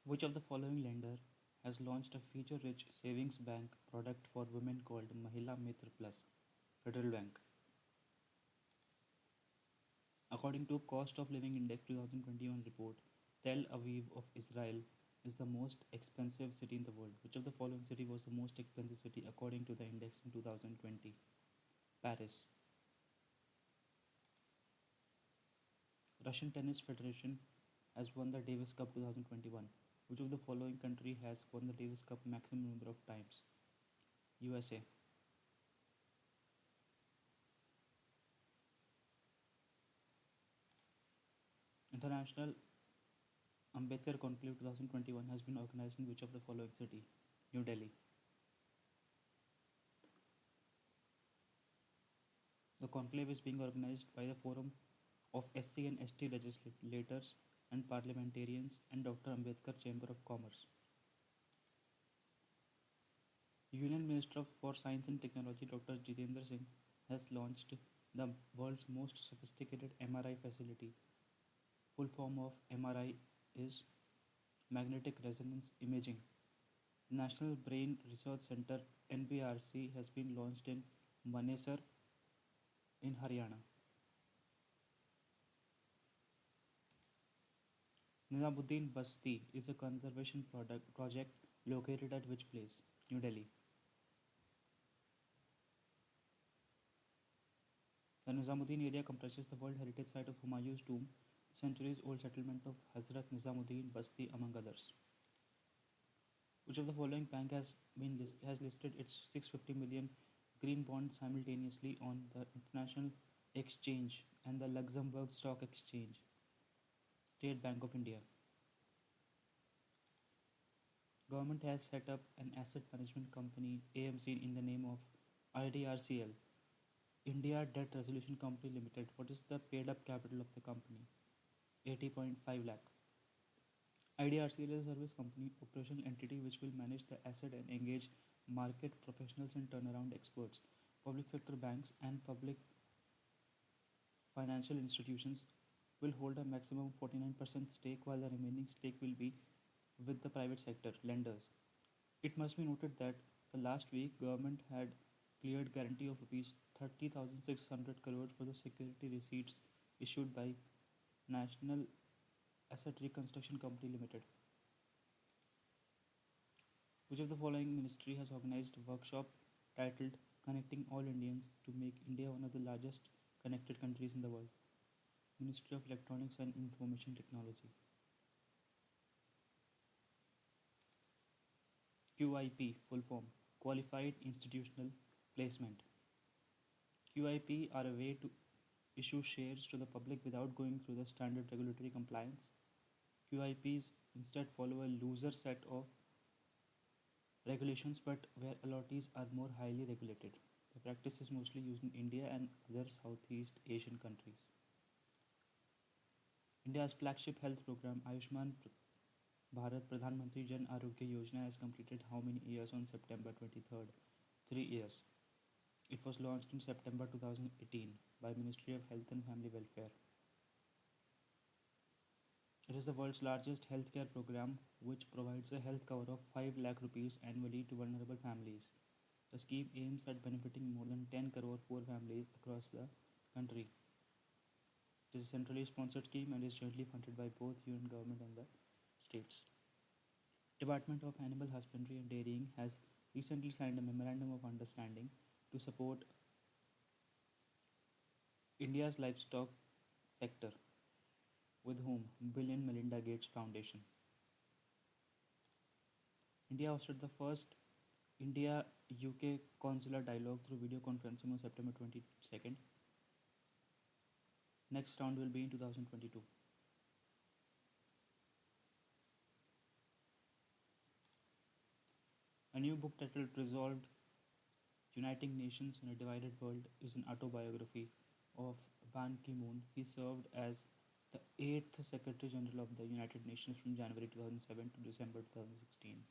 Which of the following lender has launched a feature-rich savings bank product for women called Mahila Mitra Plus? Federal Bank. According to Cost of Living Index 2021 report, Tel Aviv of Israel is the most expensive city in the world. Which of the following city was the most expensive city according to the index in 2020? Paris. Russian Tennis Federation has won the Davis Cup 2021. Which of the following country has won the Davis Cup maximum number of times? USA. International Ambedkar Conclave 2021 has been organized in which of the following city? New Delhi. The conclave is being organized by the Forum of SC and ST legislators and parliamentarians and Dr. Ambedkar Chamber of Commerce. Union Minister for Science and Technology Dr. Jitendra Singh has launched the world's most sophisticated MRI facility. Full form of MRI is magnetic resonance imaging. National Brain Research Center NBRC has been launched in Manesar in Haryana. Nizamuddin Basti is a conservation project located at which place? New Delhi. The Nizamuddin area comprises the World Heritage Site of Humayun's tomb, the centuries-old settlement of Hazrat Nizamuddin Basti, among others. Which of the following bank has listed its 650 million green bonds simultaneously on the International Exchange and the Luxembourg Stock Exchange? State Bank of India. Government has set up an asset management company AMC in the name of IDRCL, India Debt Resolution Company Limited. What is the paid up capital of the company? 80.5 lakh. IDRCL is a service company operational entity which will manage the asset and engage market professionals and turnaround experts. Public sector banks and public financial institutions will hold a maximum 49% stake while the remaining stake will be with the private sector lenders. It must be noted that the last week government had cleared guarantee of rupees 30,600 crore for the security receipts issued by National Asset Reconstruction Company Limited. Which of the following ministry has organized a workshop titled Connecting All Indians to make India one of the largest connected countries in the world? Ministry of Electronics and Information Technology. QIP full form Qualified Institutional Placement. QIP are a way to issue shares to the public without going through the standard regulatory compliance. QIPs instead follow a looser set of regulations but where allottees are more highly regulated. The practice is mostly used in India and other Southeast Asian countries. India's flagship health program Ayushman Bharat Pradhan Mantri Jan Arogya Yojana has completed how many years on September 23rd? 3 years. It was launched in September 2018 by Ministry of Health and Family Welfare. It is the world's largest healthcare program which provides a health cover of 5 lakh rupees annually to vulnerable families. The scheme aims at benefiting more than 10 crore poor families across the country. It is a centrally sponsored scheme and is jointly funded by both union government and the states. Department of Animal Husbandry and Dairying has recently signed a memorandum of understanding to support India's livestock sector. With whom? Bill and Melinda Gates Foundation. India hosted the first India UK consular dialogue through video conferencing on September 22nd. Next round will be in 2022. A new book titled Resolved Uniting Nations in a Divided World is an autobiography of Ban Ki moon. He served as the 8th Secretary General of the United Nations from January 2007 to December 2016.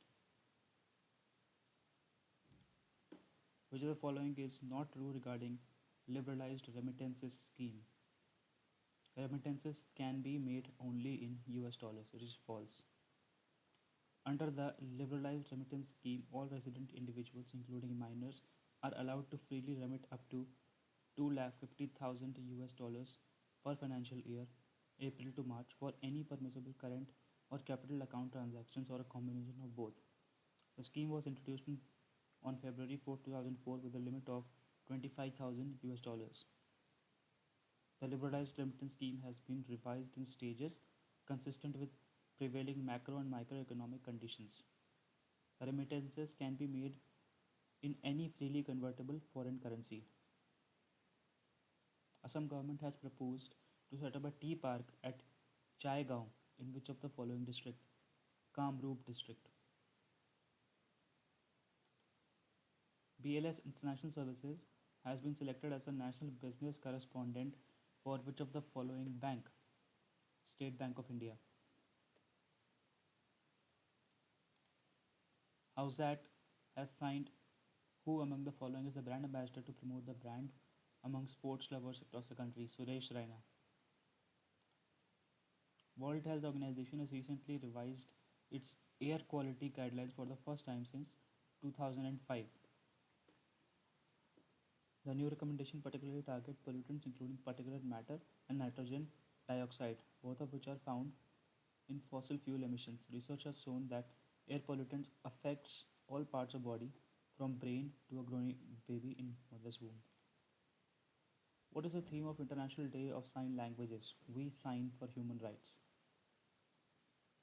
Which of the following is not true regarding liberalized remittances scheme? Remittances can be made only in US dollars. It is false. Under the liberalized remittance scheme, all resident individuals, including minors, are allowed to freely remit up to 250,000 US dollars per financial year, April to March, for any permissible current or capital account transactions or a combination of both. The scheme was introduced on February 4, 2004 with a limit of 25,000 US dollars. The liberalized remittance scheme has been revised in stages consistent with prevailing macro and microeconomic conditions. The remittances can be made in any freely convertible foreign currency. Assam government has proposed to set up a tea park at Chaigaon in which of the following district? Kamrup district. BLS International Services has been selected as a national business correspondent for which of the following bank? State Bank of India. Howzat has signed who among the following is the brand ambassador to promote the brand among sports lovers across the country? Suresh Raina. World Health Organization has recently revised its air quality guidelines for the first time since 2005. The new recommendation particularly target pollutants including particulate matter and nitrogen dioxide, both of which are found in fossil fuel emissions. Research has shown that air pollutants affects all parts of body from brain to a growing baby in mother's womb. What is the theme of International Day of Sign Languages? We Sign for Human Rights.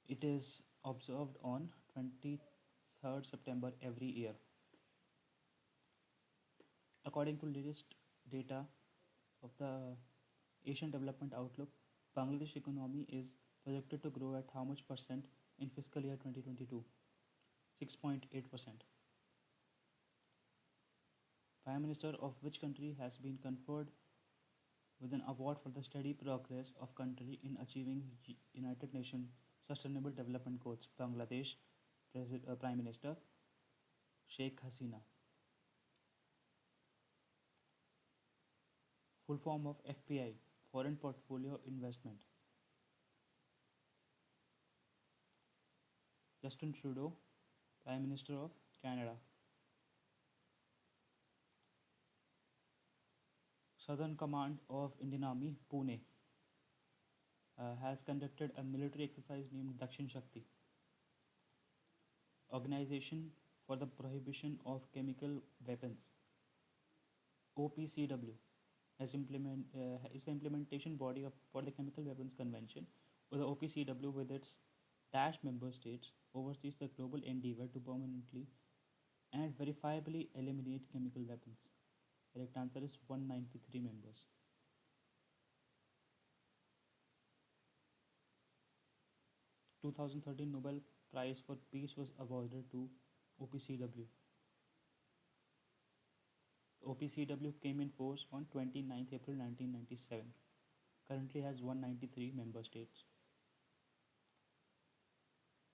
It is observed on 23rd September every year. According to latest data of the Asian Development Outlook, Bangladesh economy is projected to grow at how much percent in fiscal year 2022? 6.8%. Prime Minister of which country has been conferred with an award for the steady progress of country in achieving United Nations Sustainable Development Goals? Bangladesh Prime Minister Sheikh Hasina. Full form of FPI, Foreign Portfolio Investment. Justin Trudeau, Prime Minister of Canada. Southern Command of Indian Army, Pune, has conducted a military exercise named Dakshin Shakti. Organization for the Prohibition of Chemical Weapons, OPCW, is the implementation body for the Chemical Weapons Convention, where the OPCW, with its dash member states, oversees the global endeavor to permanently and verifiably eliminate chemical weapons. Correct answer is 193 members. 2013 Nobel Prize for Peace was awarded to OPCW. OPCW came in force on 29th April 1997. Currently has 193 member states.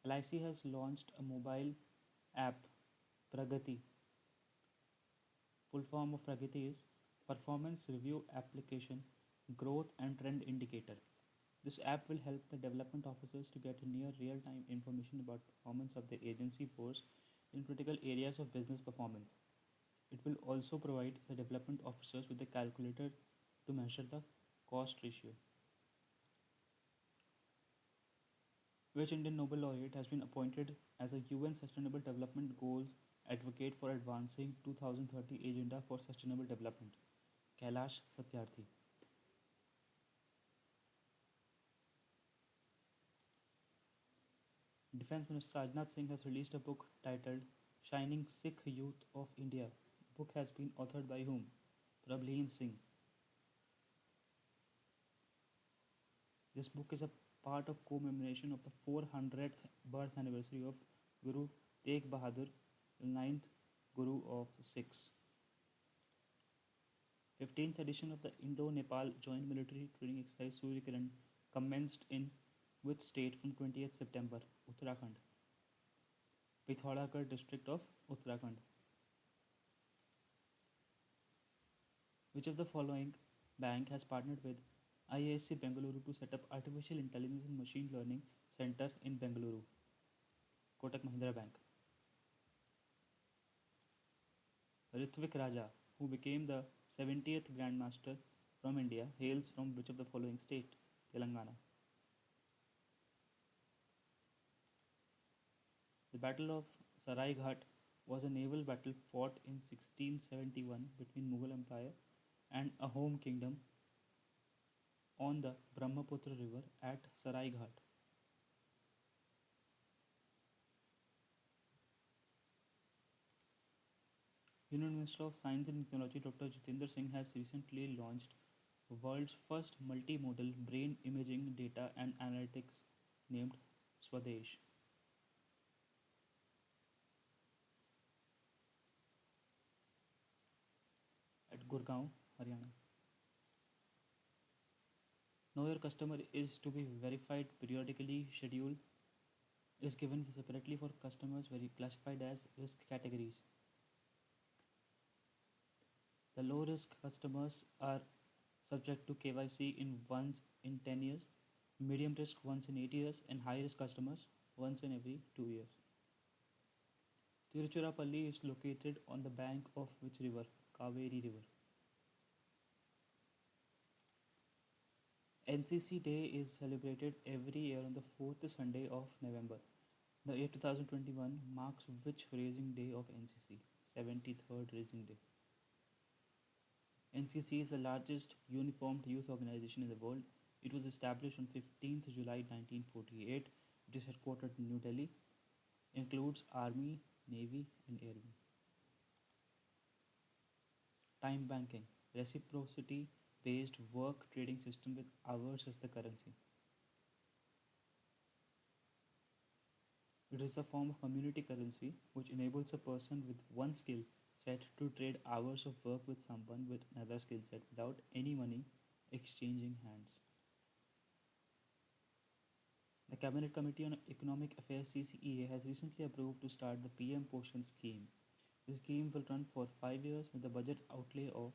LIC has launched a mobile app, Pragati. Full form of Pragati is Performance Review Application Growth and Trend Indicator. This app will help the development officers to get near real-time information about performance of the agency force in critical areas of business performance. It will also provide the development officers with a calculator to measure the cost ratio. Which Indian Nobel laureate has been appointed as a UN Sustainable Development Goals advocate for advancing 2030 Agenda for Sustainable Development? Kailash Satyarthi. Defense Minister Rajnath Singh has released a book titled Shining Sikh Youth of India. The book has been authored by whom? Prableen Singh. This book is a part of commemoration of the 400th birth anniversary of Guru Tegh Bahadur, the ninth Guru of Sikhs. 15th edition of the Indo-Nepal Joint Military Training Exercise Surya Kiran commenced in which state from 20th September? Uttarakhand. Pithoragarh district of Uttarakhand. Which of the following bank has partnered with IISc Bengaluru to set up Artificial Intelligence and Machine Learning Center in Bengaluru? Kotak Mahindra Bank. Ritvik Raja, who became the 70th Grandmaster from India, hails from which of the following state? Telangana. The Battle of Sarai Ghat was a naval battle fought in 1671 between Mughal Empire and a home kingdom on the Brahmaputra River at Sarai Ghat. Union Minister of Science and Technology Dr. Jitendra Singh has recently launched the world's first multimodal brain imaging data and analytics named Swadesh at Gurgaon, Haryana. Know your customer is to be verified periodically. Schedule is given separately for customers classified as risk categories. The low risk customers are subject to KYC in once in 10 years, medium risk once in 8 years, and high risk customers once in every 2 years. Tiruchirappalli is located on the bank of which river? Kaveri River. NCC Day is celebrated every year on the fourth Sunday of November. The year 2021 marks which raising day of NCC? 73rd Raising Day. NCC is the largest uniformed youth organization in the world. It was established on 15th July 1948. It is headquartered in New Delhi. Includes Army, Navy, and Airmen. Time banking, reciprocity based work trading system with hours as the currency. It is a form of community currency which enables a person with one skill set to trade hours of work with someone with another skill set without any money exchanging hands. The Cabinet Committee on Economic Affairs CCEA has recently approved to start the PM Poshan scheme. The scheme will run for 5 years with a budget outlay of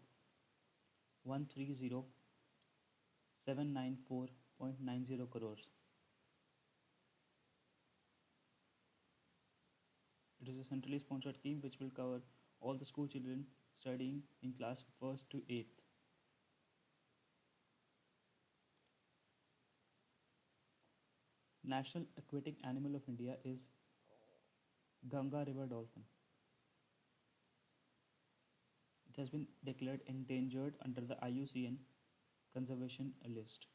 130,794.90 crores. It is a centrally sponsored scheme which will cover all the school children studying in class 1st to 8th. National aquatic animal of India is Ganga river dolphin. It has been declared endangered under the IUCN conservation list.